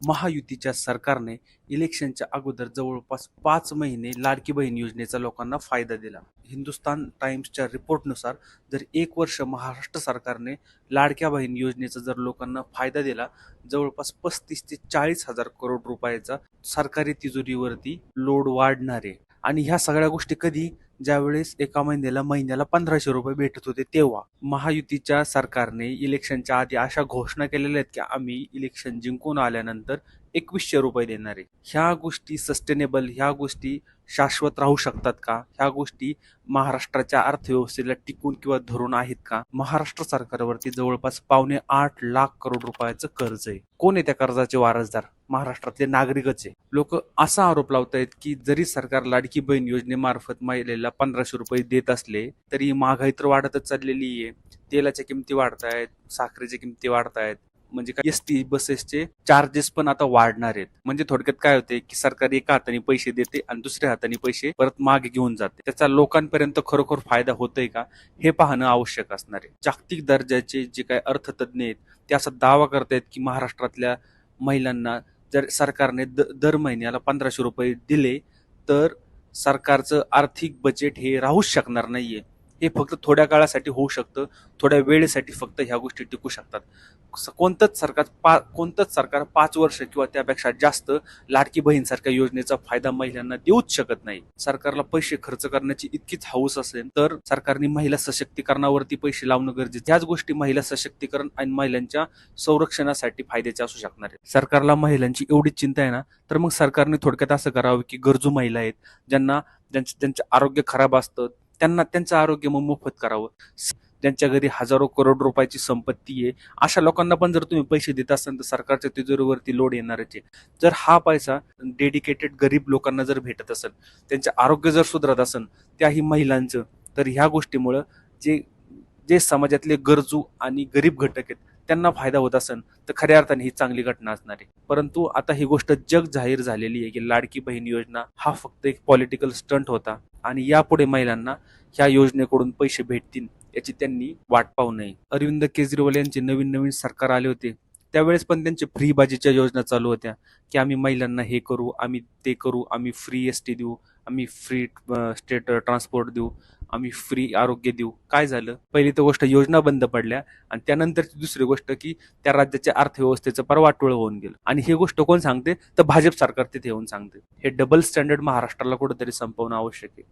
महायुतीच्या सरकारने इलेक्शनच्या अगोदर जवळपास 5 महिने लाडकी बहीण योजनेचा लोकांना फायदा दिला. हिंदुस्तान टाइम्सच्या रिपोर्टनुसार जर 1 वर्ष महाराष्ट्र सरकारने लाडक्या बहीण योजनेचा जर लोकांना फायदा दिला, जवळपास 35 ते 40 हजार करोड रुपयाचा सरकारी तिजोरीवरती लोड वाढणार आहे. आणि ह्या सगळ्या गोष्टी कधी, ज्यावेळेस एका महिन्याला 1500 रुपये भेटत होते तेव्हा. महायुतीच्या सरकारने इलेक्शनच्या आधी अशा घोषणा केलेल्या आहेत की आम्ही इलेक्शन जिंकून आल्यानंतर 2100 रुपये देणार आहे. ह्या गोष्टी सस्टेनेबल, ह्या गोष्टी शाश्वत राहू शकतात का? ह्या गोष्टी महाराष्ट्राच्या अर्थव्यवस्थेला टिकून किंवा धरून आहेत का? महाराष्ट्र सरकारवरती जवळपास 7.25 लाख करोड रुपयाचं कर्ज आहे. कोण आहे त्या कर्जाचे वारसदार? महाराष्ट्रातले नागरिकच आहे. लोक असा आरोप लावतायत की जरी सरकार लाडकी बहीण योजनेमार्फत महिलेला 1500 रुपये देत असले तरी महागाई तर वाढतच चाललेली आहे. तेलाच्या किमती वाढतायत, साखरेच्या किमती वाढतायत, म्हणजे काय एसटी बसेसचे चार्जेस पण आता वाढणार आहेत. म्हणजे थोडक्यात काय होते की सरकार एका हाताने पैसे देते आणि दुसऱ्या हाताने पैसे परत मागे घेऊन जाते. त्याचा लोकांपर्यंत खरोखर फायदा होतोय का, हे पाहणं आवश्यक असणार आहे. जागतिक दर्जाचे जे काही अर्थतज्ञ आहेत ते असा दावा करतायत की महाराष्ट्रातल्या महिलांना जर सरकारने दर महिन्याला 1500 रुपये दिले तर सरकारचं आर्थिक बजेट हे राहूच शकणार नाहीये. हे फक्त थोड्या काळासाठी होऊ शकतं, थोड्या वेळेसाठी फक्त ह्या गोष्टी टिकू शकतात. कोणतंच सरकार 5 वर्ष किंवा त्यापेक्षा जास्त लाडकी बहीण सारख्या योजनेचा फायदा महिलांना देऊच शकत नाही. सरकारला पैसे खर्च करण्याची इतकीच हौस असेल तर सरकारने महिला सशक्तीकरणावरती पैसे लावणं गरजेचं. त्याच गोष्टी महिला सशक्तीकरण आणि महिलांच्या संरक्षणासाठी फायद्याचे असू शकणार आहेत. सरकारला महिलांची एवढी चिंता आहे ना, तर मग सरकारने थोडक्यात असं करावं की गरजू महिला आहेत, ज्यांचं आरोग्य खराब असतं, त्यांना त्यांचं आरोग्य मग मोफत करावं. ज्यांच्या घरी हजारो करोड रुपयाची संपत्ती आहे, अशा लोकांना पण जर तुम्ही पैसे देत असाल तर सरकारच्या तिजोरीवरती लोड येणारच आहे. जर हा पैसा डेडिकेटेड गरीब लोकांना जर भेटत असेल, त्यांचं आरोग्य जर सुधारत असेल त्याही महिलांचं, तर ह्या गोष्टीमुळं जे जे समाजातले गरजू आणि गरीब घटक आहेत त्यांना फायदा होत असेल तर खऱ्या अर्थाने ही चांगली घटना असणार आहे. परंतु आता ही गोष्ट जग जाहीर झालेली आहे की लाडकी बहीण योजना हा फक्त एक पॉलिटिकल स्टंट होता आणि यापुढे महिलांना ह्या योजनेकडून पैसे भेटतील याची त्यांनी वाट पाहू नये. अरविंद केजरीवाल यांचे नवीन सरकार आले होते त्यावेळेस पण त्यांचे फ्री बाजीच्या योजना चालू होत्या की आम्ही महिलांना हे करू, आम्ही ते करू, आम्ही फ्री एसटी देऊ, आम्ही फ्री स्टेट ट्रान्सपोर्ट देऊ, आम्ही फ्री आरोग्य देऊ. काय झालं? पहिली तर गोष्ट योजना बंद पडल्या आणि त्यानंतरची दुसरी गोष्ट की त्या राज्याच्या अर्थव्यवस्थेचं परवाटोळ होऊन गेलं. आणि ही गोष्ट कोण सांगते? तर भाजप सरकार तिथे येऊन सांगते. हे डबल स्टँडर्ड महाराष्ट्राला कुठेतरी संपवणं आवश्यक आहे.